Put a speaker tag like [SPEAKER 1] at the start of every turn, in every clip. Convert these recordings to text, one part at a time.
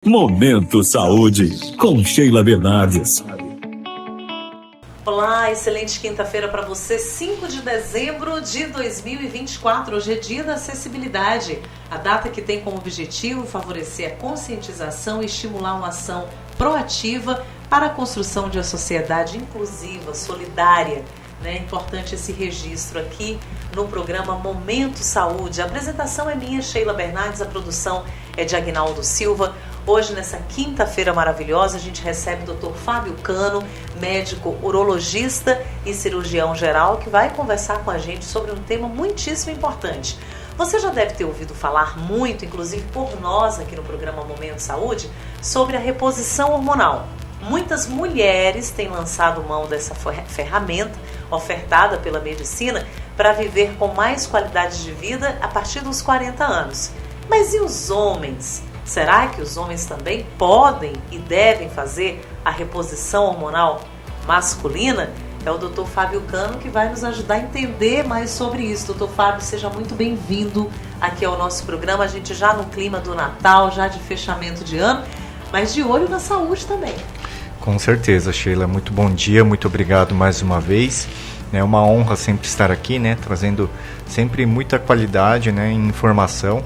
[SPEAKER 1] Momento Saúde, com Sheila Bernardes.
[SPEAKER 2] Olá, excelente quinta-feira para você, 5 de dezembro de 2024. Hoje é dia da acessibilidade, a data que tem como objetivo favorecer a conscientização e estimular uma ação proativa para a construção de uma sociedade inclusiva, solidária. É importante esse registro aqui no programa Momento Saúde. A apresentação é minha, Sheila Bernardes, a produção é de Agnaldo Silva. Hoje, nessa quinta-feira maravilhosa, a gente recebe o Dr. Fábio Cano, médico urologista e cirurgião geral, que vai conversar com a gente sobre um tema muitíssimo importante. Você já deve ter ouvido falar muito, inclusive por nós aqui no programa Momento Saúde, sobre a reposição hormonal. Muitas mulheres têm lançado mão dessa ferramenta ofertada pela medicina para viver com mais qualidade de vida a partir dos 40 anos. Mas e os homens? Será que os homens também podem e devem fazer a reposição hormonal masculina? É o Dr. Fábio Cano que vai nos ajudar a entender mais sobre isso. Dr. Fábio, seja muito bem-vindo aqui ao nosso programa. A gente já no clima do Natal, já de fechamento de ano, mas de olho na saúde também.
[SPEAKER 3] Com certeza, Sheila. Muito bom dia, muito obrigado mais uma vez. É uma honra sempre estar aqui, trazendo sempre muita qualidade em informação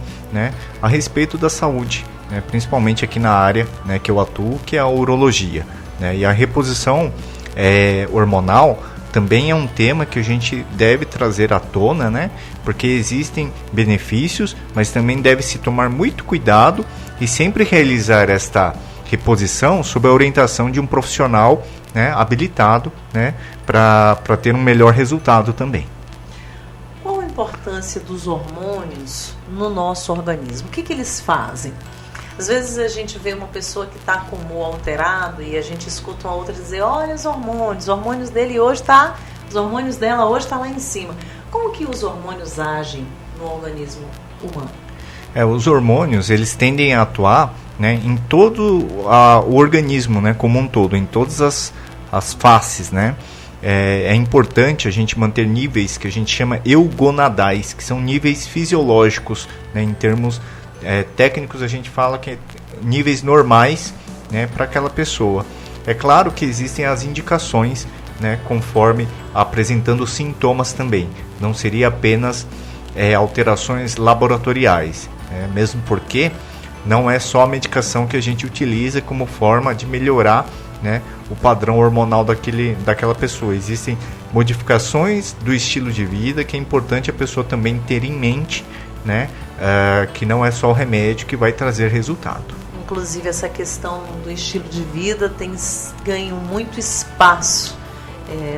[SPEAKER 3] a respeito da saúde, principalmente aqui na área que eu atuo, que é a urologia. E a reposição hormonal também é um tema que a gente deve trazer à tona, porque existem benefícios, mas também deve-se tomar muito cuidado e sempre realizar esta reposição sob a orientação de um profissional habilitado para ter um melhor resultado também.
[SPEAKER 2] Qual a importância dos hormônios no nosso organismo? O que eles fazem? Às vezes a gente vê uma pessoa que está com o humor alterado e a gente escuta uma outra dizer: olha os hormônios dele hoje os hormônios dela hoje tá lá em cima. Como que os hormônios agem no organismo humano?
[SPEAKER 3] Os hormônios, eles tendem a atuar em todo o organismo como um todo, em todas as faces. É importante a gente manter níveis que a gente chama eugonadais, que são níveis fisiológicos. Em termos técnicos, a gente fala que níveis normais para aquela pessoa. É claro que existem as indicações, conforme apresentando sintomas também. Não seria apenas alterações laboratoriais, mesmo porque não é só a medicação que a gente utiliza como forma de melhorar o padrão hormonal daquela pessoa. Existem modificações do estilo de vida que é importante a pessoa também ter em mente, que não é só o remédio que vai trazer resultado.
[SPEAKER 2] Inclusive essa questão do estilo de vida tem ganho muito espaço.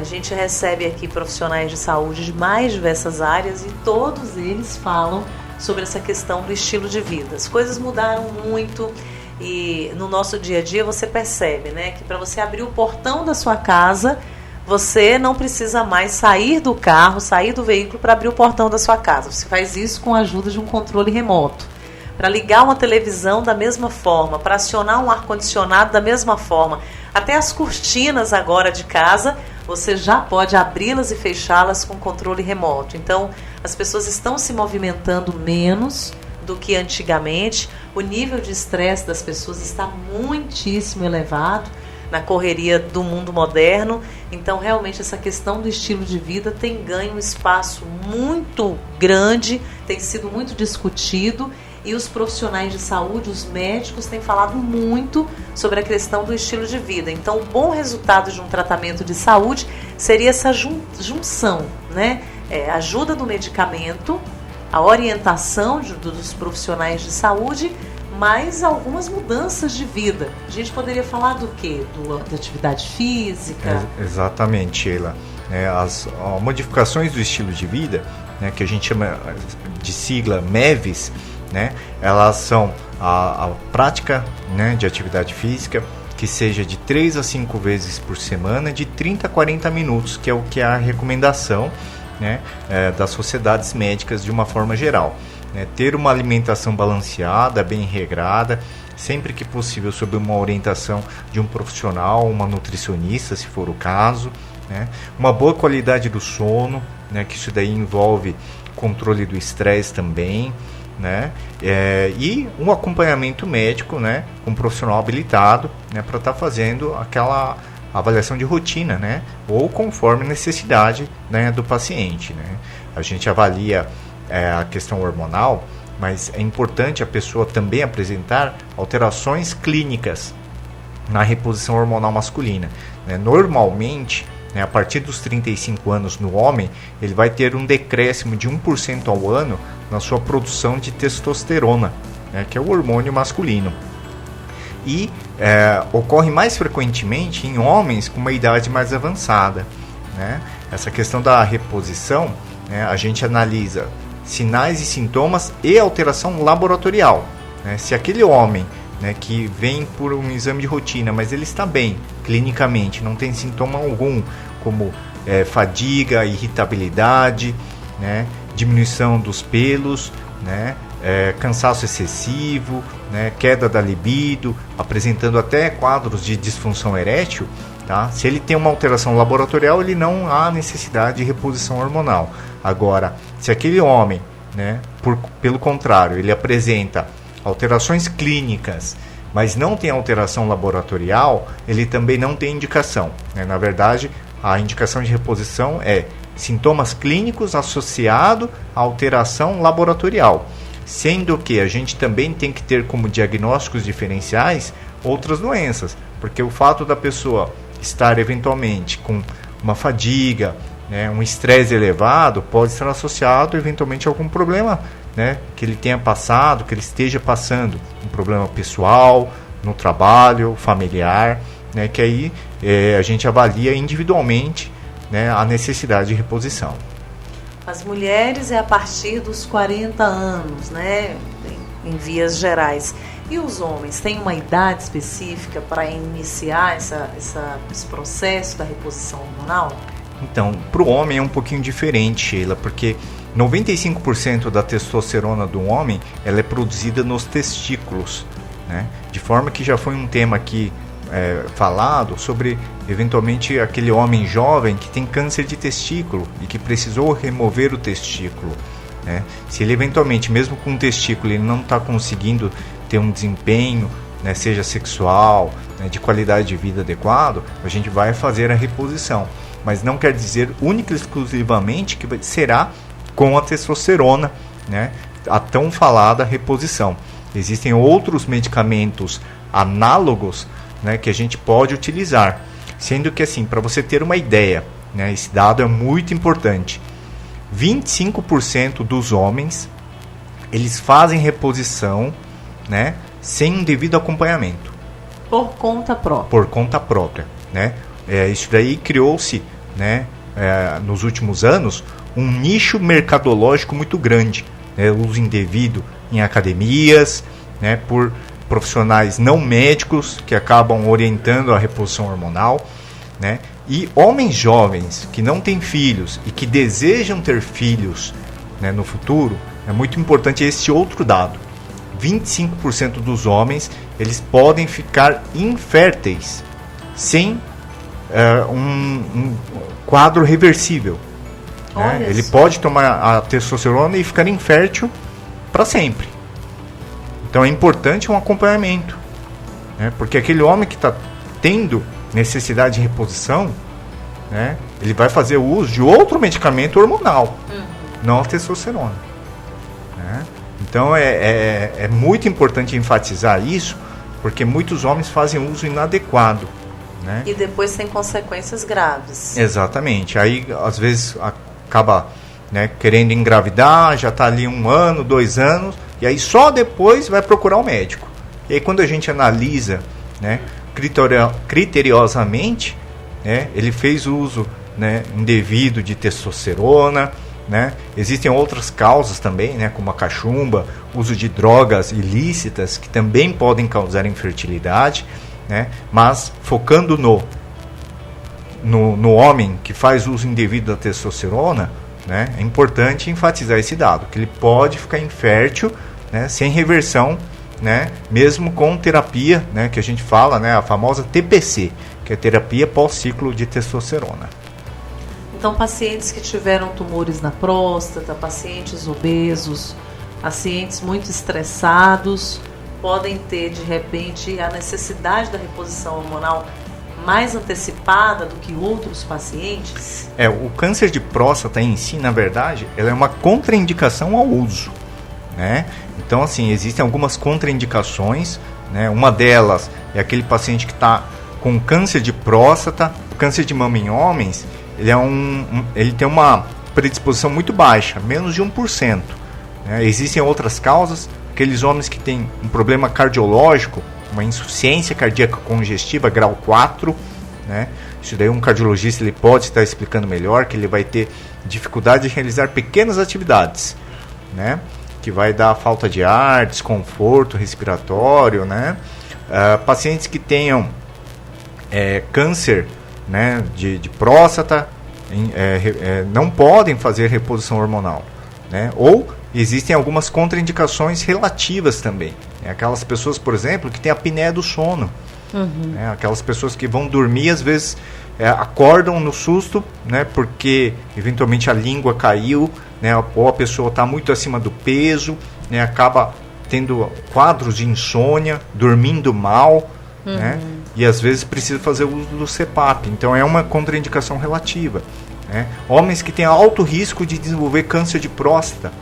[SPEAKER 2] A gente recebe aqui profissionais de saúde de mais diversas áreas e todos eles falam sobre essa questão do estilo de vida. As coisas mudaram muito e no nosso dia a dia você percebe que para você abrir o portão da sua casa, você não precisa mais sair do carro, sair do veículo para abrir o portão da sua casa. Você faz isso com a ajuda de um controle remoto. Para ligar uma televisão da mesma forma, para acionar um ar-condicionado da mesma forma. Até as cortinas agora de casa, você já pode abri-las e fechá-las com controle remoto. Então, as pessoas estão se movimentando menos do que antigamente. O nível de estresse das pessoas está muitíssimo elevado na correria do mundo moderno. Então, realmente, essa questão do estilo de vida tem ganho um espaço muito grande, tem sido muito discutido. E os profissionais de saúde, os médicos, têm falado muito sobre a questão do estilo de vida. Então, o bom resultado de um tratamento de saúde seria essa junção, a ajuda do medicamento, a orientação dos profissionais de saúde, mais algumas mudanças de vida. A gente poderia falar do quê? Da atividade física?
[SPEAKER 3] Exatamente, Sheila. As modificações do estilo de vida, que a gente chama de sigla MEVs, elas são a prática de atividade física, que seja de 3 a 5 vezes por semana, de 30 a 40 minutos, que é o que é a recomendação das sociedades médicas de uma forma geral. Ter uma alimentação balanceada, bem regrada, sempre que possível sob uma orientação de um profissional, uma nutricionista, se for o caso. Uma boa qualidade do sono, que isso daí envolve controle do estresse também. né? E um acompanhamento médico, né? Com um profissional habilitado, né? Para estar fazendo aquela avaliação de rotina, né? Ou conforme a necessidade, né, do paciente, né? A gente avalia a questão hormonal, mas é importante a pessoa também apresentar alterações clínicas na reposição hormonal masculina, né? Normalmente, né, a partir dos 35 anos no homem, ele vai ter um decréscimo de 1% ao ano na sua produção de testosterona, né, que é o hormônio masculino. E ocorre mais frequentemente em homens com uma idade mais avançada, né? Essa questão da reposição, né, a gente analisa sinais e sintomas e alteração laboratorial, né? Se aquele homem, né, que vem por um exame de rotina, mas ele está bem clinicamente, não tem sintoma algum, como fadiga, irritabilidade, né, diminuição dos pelos, né, cansaço excessivo, né, queda da libido, apresentando até quadros de disfunção erétil, tá? Se ele tem uma alteração laboratorial, ele não há necessidade de reposição hormonal. Agora, se aquele homem, né, pelo contrário, ele apresenta alterações clínicas, mas não tem alteração laboratorial, ele também não tem indicação, né? Na verdade, a indicação de reposição é sintomas clínicos associados à alteração laboratorial, sendo que a gente também tem que ter como diagnósticos diferenciais outras doenças, porque o fato da pessoa estar eventualmente com uma fadiga, né, um estresse elevado, pode estar associado eventualmente a algum problema, né, que ele tenha passado, que ele esteja passando, um problema pessoal, no trabalho, familiar, né, que aí a gente avalia individualmente, né, a necessidade de reposição.
[SPEAKER 2] As mulheres é a partir dos 40 anos, né, em vias gerais. E os homens têm uma idade específica para iniciar esse processo da reposição hormonal?
[SPEAKER 3] Então, para o homem é um pouquinho diferente, Sheila, porque 95% da testosterona do homem ela é produzida nos testículos, né? De forma que já foi um tema aqui falado sobre eventualmente aquele homem jovem que tem câncer de testículo e que precisou remover o testículo, né? Se ele eventualmente, mesmo com o testículo, ele não está conseguindo ter um desempenho, né, seja sexual, né, de qualidade de vida adequado, a gente vai fazer a reposição. Mas não quer dizer única e exclusivamente que será com a testosterona, né, a tão falada reposição. Existem outros medicamentos análogos, né, que a gente pode utilizar. Sendo que, assim, para você ter uma ideia, né, esse dado é muito importante. 25% dos homens, eles fazem reposição, né, sem um devido acompanhamento.
[SPEAKER 2] Por conta própria.
[SPEAKER 3] Por conta própria, né? Isso daí criou-se, né, nos últimos anos, um nicho mercadológico muito grande, né, uso indevido em academias, né, por profissionais não médicos que acabam orientando a reposição hormonal, né, e homens jovens que não têm filhos e que desejam ter filhos, né, no futuro. É muito importante esse outro dado. 25% dos homens eles podem ficar inférteis sem um quadro reversível, né? Ele pode tomar a testosterona e ficar infértil para sempre. Então é importante um acompanhamento, né? Porque aquele homem que está tendo necessidade de reposição, né, ele vai fazer uso de outro medicamento hormonal, não a testosterona, né? Então é muito importante enfatizar isso, porque muitos homens fazem uso inadequado, né?
[SPEAKER 2] E depois tem consequências graves.
[SPEAKER 3] Exatamente. Aí às vezes acaba, né, querendo engravidar, já está ali 1 ano, 2 anos, e aí só depois vai procurar um médico. E aí quando a gente analisa, né, criteriosamente, né, ele fez uso, né, indevido de testosterona, né? Existem outras causas também, né, como a cachumba, uso de drogas ilícitas que também podem causar infertilidade, né? Mas focando no homem que faz uso indevido da testosterona, né, é importante enfatizar esse dado, que ele pode ficar infértil, né, sem reversão, né, mesmo com terapia, né, que a gente fala, né, a famosa TPC, que é terapia pós-ciclo de testosterona.
[SPEAKER 2] Então, pacientes que tiveram tumores na próstata, pacientes obesos, Pacientes muito estressados podem ter, de repente, a necessidade da reposição hormonal mais antecipada do que outros pacientes?
[SPEAKER 3] O câncer de próstata em si, na verdade, ela é uma contraindicação ao uso, né? Então, assim, existem algumas contraindicações, né? Uma delas é aquele paciente que está com câncer de próstata. O câncer de mama em homens, ele tem uma predisposição muito baixa, menos de 1%. Né? Existem outras causas, aqueles homens que têm um problema cardiológico, uma insuficiência cardíaca congestiva, grau 4, né? Isso daí um cardiologista ele pode estar explicando melhor, que ele vai ter dificuldade de realizar pequenas atividades, né? Que vai dar falta de ar, desconforto respiratório, né? Pacientes que tenham câncer, né, de próstata, não podem fazer reposição hormonal, né? Ou existem algumas contraindicações relativas também. Aquelas pessoas, por exemplo, que têm a apneia do sono. Né? Aquelas pessoas que vão dormir, às vezes acordam no susto, né, porque eventualmente a língua caiu, né, ou a pessoa está muito acima do peso, né, acaba tendo quadros de insônia, dormindo mal, né, e às vezes precisa fazer o uso do CPAP. Então é uma contraindicação relativa. Né? Homens que têm alto risco de desenvolver câncer de próstata,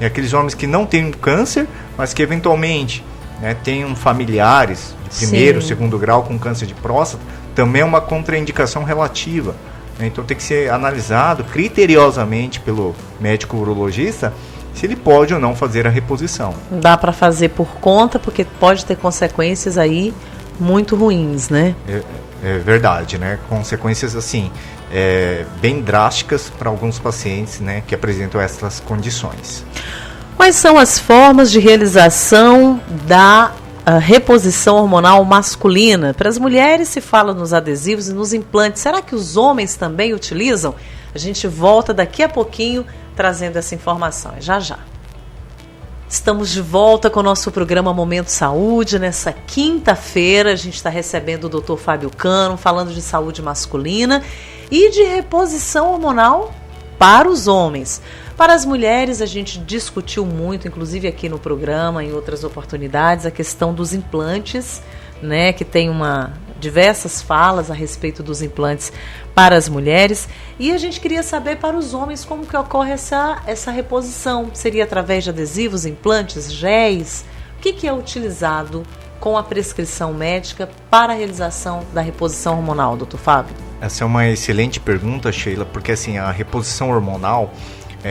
[SPEAKER 3] e aqueles homens que não têm câncer, mas que eventualmente, né, tenham familiares de primeiro, segundo grau com câncer de próstata, também é uma contraindicação relativa. Né? Então tem que ser analisado criteriosamente pelo médico urologista se ele pode ou não fazer a reposição.
[SPEAKER 2] Dá para fazer por conta, porque pode ter consequências aí muito ruins, né?
[SPEAKER 3] É verdade, né? Consequências assim, bem drásticas para alguns pacientes, né, que apresentam essas condições.
[SPEAKER 2] Quais são as formas de realização da reposição hormonal masculina? Para as mulheres se fala nos adesivos e nos implantes. Será que os homens também utilizam? A gente volta daqui a pouquinho trazendo essa informação. Já já. Estamos de volta com o nosso programa Momento Saúde. Nessa quinta-feira a gente está recebendo o Dr. Fábio Cano, falando de saúde masculina e de reposição hormonal para os homens. Para as mulheres a gente discutiu muito, inclusive aqui no programa, em outras oportunidades, a questão dos implantes, né, que tem diversas falas a respeito dos implantes para as mulheres, e a gente queria saber para os homens como que ocorre essa reposição. Seria através de adesivos, implantes, géis? O que é utilizado com a prescrição médica para a realização da reposição hormonal, doutor Fábio?
[SPEAKER 3] Essa é uma excelente pergunta, Sheila, porque assim, a reposição hormonal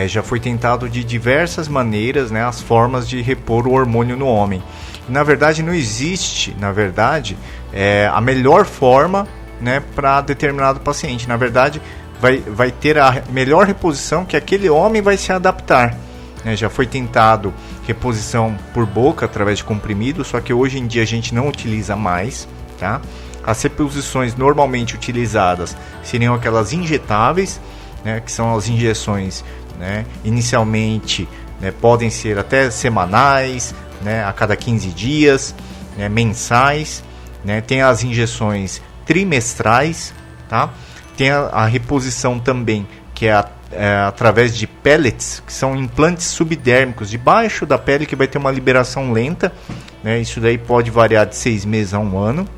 [SPEAKER 3] já foi tentado de diversas maneiras, né, as formas de repor o hormônio no homem. Na verdade, não existe, a melhor forma, né, para determinado paciente. Na verdade, vai ter a melhor reposição que aquele homem vai se adaptar. Né? Já foi tentado reposição por boca, através de comprimido, só que hoje em dia a gente não utiliza mais. Tá? As reposições normalmente utilizadas seriam aquelas injetáveis, né, que são as injeções, né, inicialmente, né, podem ser até semanais, né, a cada 15 dias, né, mensais, né, tem as injeções trimestrais, tá? Tem a reposição também, que é através de pellets, que são implantes subdérmicos debaixo da pele, que vai ter uma liberação lenta, né? Isso daí pode variar de 6 meses a 1 ano,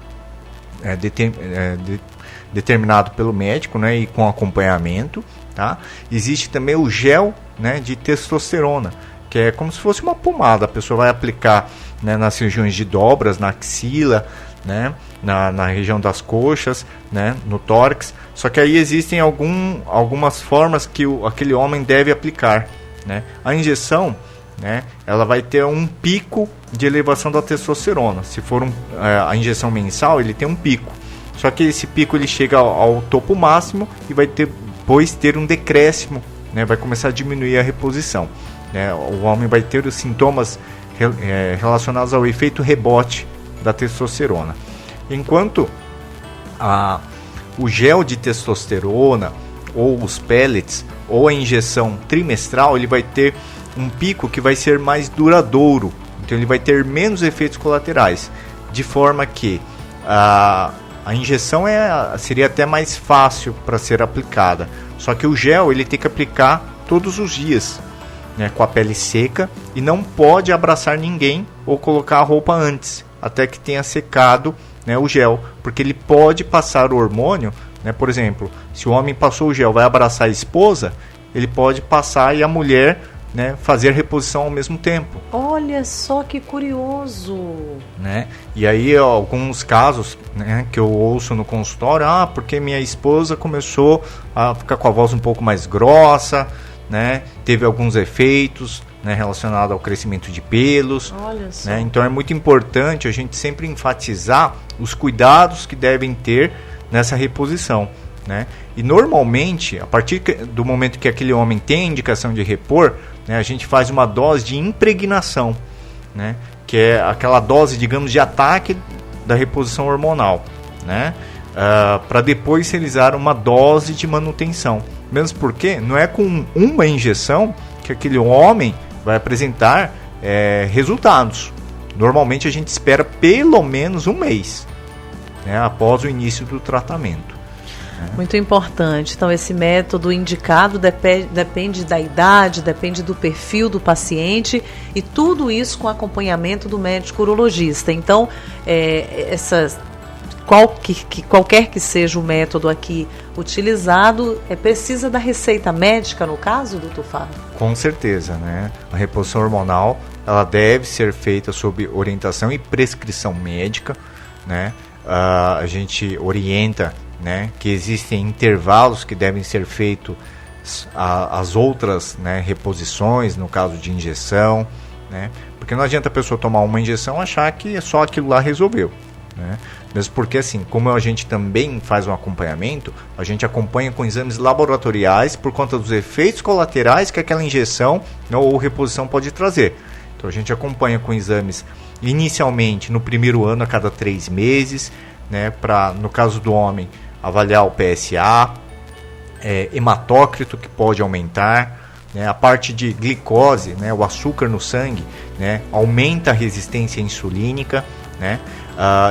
[SPEAKER 3] determinado pelo médico, né, e com acompanhamento. Tá? Existe também o gel, né, de testosterona, que é como se fosse uma pomada. A pessoa vai aplicar, né, nas regiões de dobras, na axila, né, na região das coxas, né, no tórax. Só que aí existem algumas formas que aquele homem deve aplicar. Né? A injeção, né, ela vai ter um pico de elevação da testosterona. Se for a injeção mensal, ele tem um pico. Só que esse pico ele chega ao topo máximo e vai depois ter um decréscimo, né? Vai começar a diminuir a reposição. Né? O homem vai ter os sintomas relacionados ao efeito rebote da testosterona. Enquanto o gel de testosterona, ou os pellets, ou a injeção trimestral, ele vai ter um pico que vai ser mais duradouro. Então ele vai ter menos efeitos colaterais. De forma que a injeção seria até mais fácil para ser aplicada. Só que o gel ele tem que aplicar todos os dias. né, com a pele seca e não pode abraçar ninguém ou colocar a roupa antes, até que tenha secado, né, o gel, porque ele pode passar o hormônio, né, por exemplo, se o homem passou o gel, vai abraçar a esposa, ele pode passar e a mulher, né, fazer reposição ao mesmo tempo.
[SPEAKER 2] Olha só que curioso.
[SPEAKER 3] Né? E aí alguns casos, né, que eu ouço no consultório, porque minha esposa começou a ficar com a voz um pouco mais grossa, né, teve alguns efeitos, né, relacionados ao crescimento de pelos.
[SPEAKER 2] Olha só.
[SPEAKER 3] Né? Então é muito importante a gente sempre enfatizar os cuidados que devem ter nessa reposição. Né? E normalmente, a partir do momento que aquele homem tem a indicação de repor, né, a gente faz uma dose de impregnação, né, que é aquela dose, digamos, de ataque da reposição hormonal, né, para depois realizar uma dose de manutenção. Mesmo porque não é com uma injeção que aquele homem vai apresentar resultados. Normalmente a gente espera pelo menos um mês, né, após o início do tratamento.
[SPEAKER 2] Muito importante. Então, esse método indicado depende da idade, depende do perfil do paciente e tudo isso com acompanhamento do médico urologista. Então, qualquer que seja o método aqui utilizado, precisa da receita médica, no caso, doutor Fábio?
[SPEAKER 3] Com certeza, né? A reposição hormonal, ela deve ser feita sob orientação e prescrição médica, né? A gente orienta, né, que existem intervalos que devem ser feitos as outras, né, reposições, no caso de injeção, né, porque não adianta a pessoa tomar uma injeção e achar que só aquilo lá resolveu, né, mesmo porque assim, como a gente também faz um acompanhamento, a gente acompanha com exames laboratoriais por conta dos efeitos colaterais que aquela injeção ou reposição pode trazer. Então a gente acompanha com exames inicialmente no primeiro ano a cada 3 meses, né, para, no caso do homem, avaliar o PSA, hematócrito que pode aumentar, né, a parte de glicose, né, o açúcar no sangue, né, aumenta a resistência insulínica, né,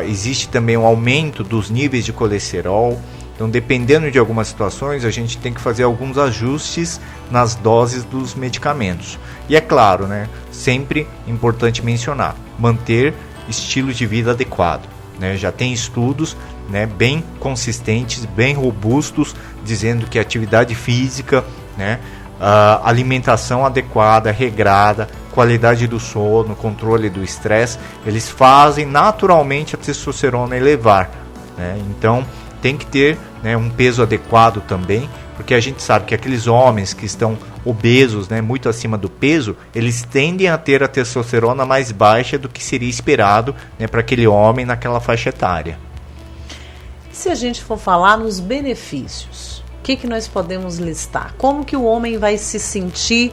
[SPEAKER 3] existe também um aumento dos níveis de colesterol. Então, dependendo de algumas situações, a gente tem que fazer alguns ajustes nas doses dos medicamentos. E é claro, né, sempre importante mencionar, manter estilo de vida adequado. Né? Já tem estudos, né, bem consistentes, bem robustos, dizendo que a atividade física, né, a alimentação adequada, regrada, qualidade do sono, controle do estresse, eles fazem naturalmente a testosterona elevar. Né? Então, tem que ter, né, um peso adequado também, porque a gente sabe que aqueles homens que estão obesos, né, muito acima do peso, eles tendem a ter a testosterona mais baixa do que seria esperado, né, para aquele homem naquela faixa etária.
[SPEAKER 2] Se a gente for falar nos benefícios, o que nós podemos listar? Como que o homem vai se sentir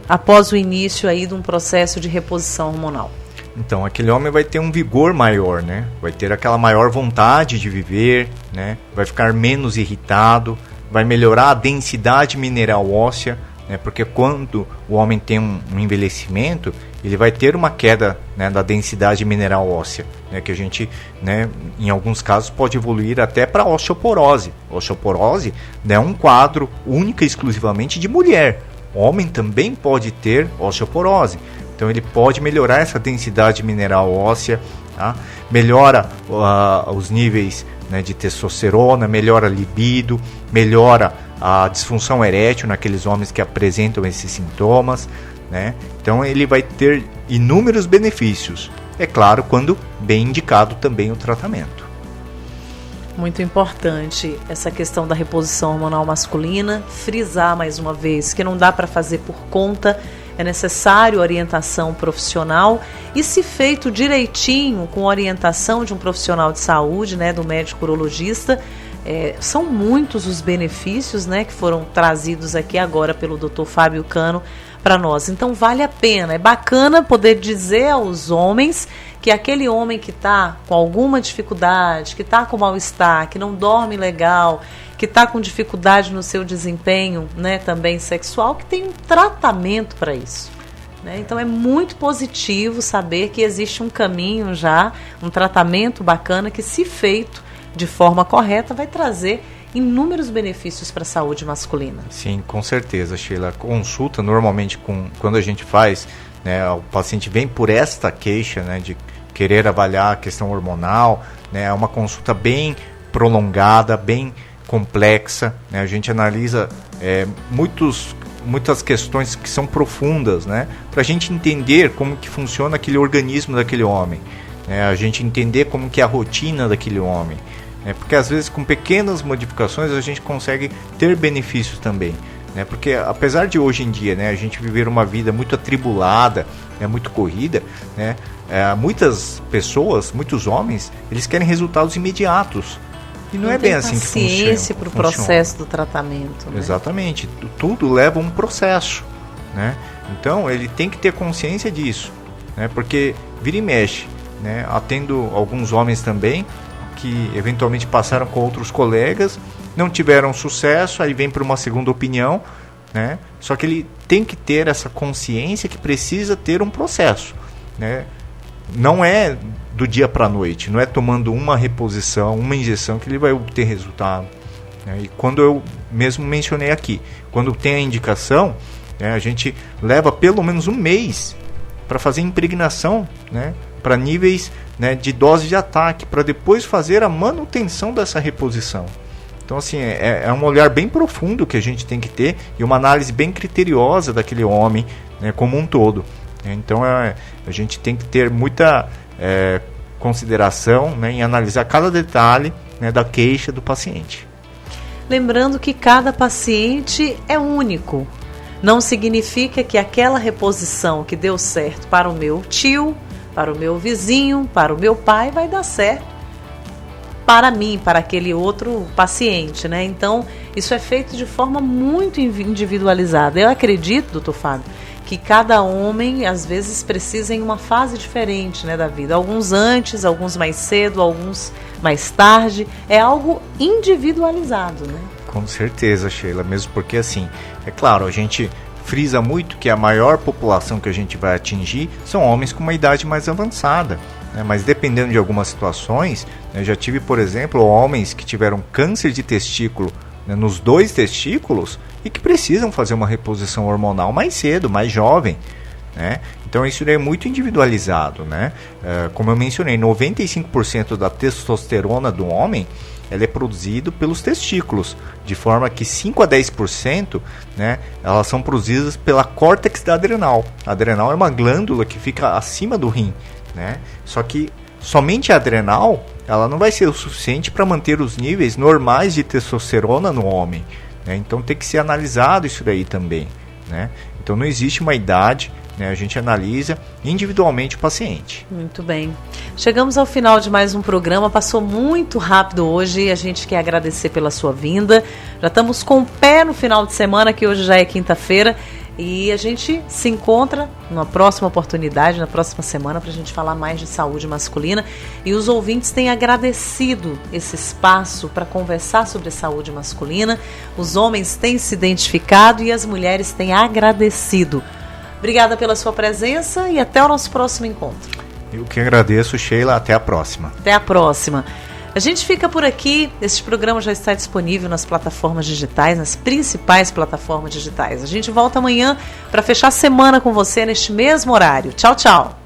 [SPEAKER 2] após o início aí de um processo de reposição hormonal?
[SPEAKER 3] Então, aquele homem vai ter um vigor maior, né? Vai ter aquela maior vontade de viver, né? Vai ficar menos irritado, vai melhorar a densidade mineral óssea, né? Porque quando o homem tem um envelhecimento, ele vai ter uma queda, né, da densidade mineral óssea, né? Que a gente, né, em alguns casos pode evoluir até para osteoporose. Osteoporose, né, é um quadro única e exclusivamente de mulher. O homem também pode ter osteoporose. Então ele pode melhorar essa densidade mineral óssea, tá? Melhora os níveis, né, de testosterona, melhora a libido, melhora a disfunção erétil naqueles homens que apresentam esses sintomas, né? Então ele vai ter inúmeros benefícios, é claro, quando bem indicado também o tratamento.
[SPEAKER 2] Muito importante essa questão da reposição hormonal masculina, frisar mais uma vez que não dá para fazer por conta. É necessário orientação profissional e, se feito direitinho, com orientação de um profissional de saúde, né, do médico urologista, são muitos os benefícios, né, que foram trazidos aqui agora pelo Dr. Fábio Cano para nós. Então vale a pena, é bacana poder dizer aos homens que aquele homem que está com alguma dificuldade, que está com mal-estar, que não dorme legal, que está com dificuldade no seu desempenho, né, também sexual, que tem um tratamento para isso. Né? Então é muito positivo saber que existe um caminho já, um tratamento bacana que, se feito de forma correta, vai trazer inúmeros benefícios para a saúde masculina.
[SPEAKER 3] Sim, com certeza, Sheila. Consulta, normalmente, quando a gente faz, né, o paciente vem por esta queixa, né, de querer avaliar a questão hormonal, né, é uma consulta bem prolongada, bem complexa, né, a gente analisa muitas questões que são profundas, né, para a gente entender como que funciona aquele organismo daquele homem, né, a gente entender como que é a rotina daquele homem, né, porque às vezes com pequenas modificações a gente consegue ter benefícios também, né, porque apesar de hoje em dia, né, a gente viver uma vida muito atribulada, né, muito corrida, né, muitas pessoas, muitos homens, eles querem resultados imediatos. E não é bem assim que funciona.
[SPEAKER 2] Paciência para o processo do tratamento. Né?
[SPEAKER 3] Exatamente. Tudo leva um processo, né? Então, ele tem que ter consciência disso, né? Porque vira e mexe, né? Atendo alguns homens também que eventualmente passaram com outros colegas, não tiveram sucesso, aí vem para uma segunda opinião, né? Só que ele tem que ter essa consciência que precisa ter um processo, né? Não é do dia para a noite, não é tomando uma reposição, uma injeção que ele vai obter resultado, né? E quando eu mesmo mencionei aqui, quando tem a indicação, né, a gente leva pelo menos um mês para fazer impregnação, né, para níveis, né, de dose de ataque, para depois fazer a manutenção dessa reposição. Então, assim, é um olhar bem profundo que a gente tem que ter e uma análise bem criteriosa daquele homem, né, como um todo. Então, a gente tem que ter muita consideração, né, em analisar cada detalhe, né, da queixa do paciente.
[SPEAKER 2] Lembrando que cada paciente é único. Não significa que aquela reposição que deu certo para o meu tio, para o meu vizinho, para o meu pai, vai dar certo para mim, para aquele outro paciente, né? Então, isso é feito de forma muito individualizada. Eu acredito, doutor Fábio, que cada homem, às vezes, precisa em uma fase diferente, né, da vida. Alguns antes, alguns mais cedo, alguns mais tarde. É algo individualizado, né?
[SPEAKER 3] Com certeza, Sheila, mesmo porque, assim, é claro, a gente frisa muito que a maior população que a gente vai atingir são homens com uma idade mais avançada, né? Mas dependendo de algumas situações, eu já tive, por exemplo, homens que tiveram câncer de testículo, né, nos 2 testículos e que precisam fazer uma reposição hormonal mais cedo, mais jovem, né? Então isso é muito individualizado, né? Como eu mencionei, 95% da testosterona do homem ela é produzido pelos testículos, de forma que 5 a 10%, né, elas são produzidas pela córtex da adrenal. A adrenal é uma glândula que fica acima do rim, né? Só que somente a adrenal ela não vai ser o suficiente para manter os níveis normais de testosterona no homem, né? Então tem que ser analisado isso daí também, né? Então não existe uma idade, né? A gente analisa individualmente o paciente.
[SPEAKER 2] Muito bem. Chegamos ao final de mais um programa, passou muito rápido hoje e a gente quer agradecer pela sua vinda. Já estamos com o pé no final de semana, que hoje já é quinta-feira, e a gente se encontra numa próxima oportunidade, na próxima semana, para a gente falar mais de saúde masculina. E os ouvintes têm agradecido esse espaço para conversar sobre saúde masculina. Os homens têm se identificado e as mulheres têm agradecido. Obrigada pela sua presença e até o nosso próximo encontro.
[SPEAKER 3] Eu que agradeço, Sheila. Até a próxima.
[SPEAKER 2] Até a próxima. A gente fica por aqui. Este programa já está disponível nas plataformas digitais, nas principais plataformas digitais. A gente volta amanhã para fechar a semana com você neste mesmo horário. Tchau, tchau.